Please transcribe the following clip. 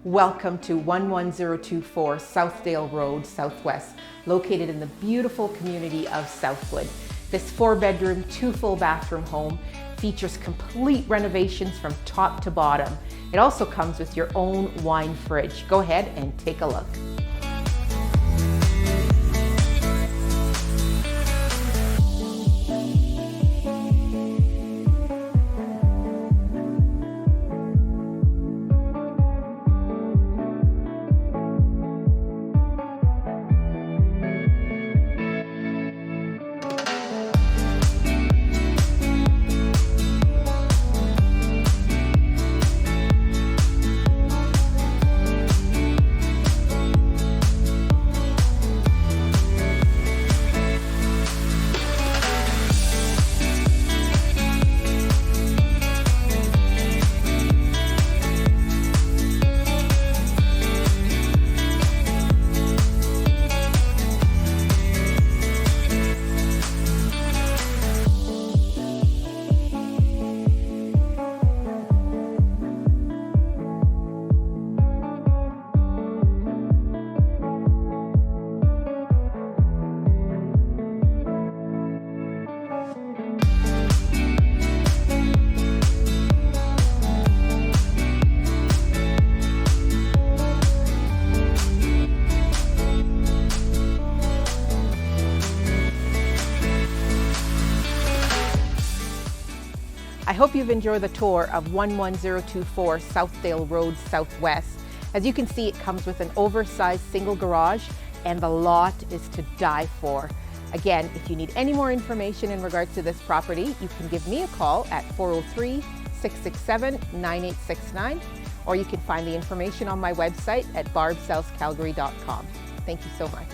Welcome to 11024 Southdale Road, Southwest, located in the beautiful community of Southwood. This 4-bedroom, 2 full bathroom home features complete renovations from top to bottom. It also comes with your own wine fridge. Go ahead and take a look. I hope you've enjoyed the tour of 11024 Southdale Road, Southwest. As you can see, it comes with an oversized single garage and the lot is to die for. Again, if you need any more information in regards to this property, you can give me a call at 403-667-9869, or you can find the information on my website at barbsellscalgary.com. Thank you so much.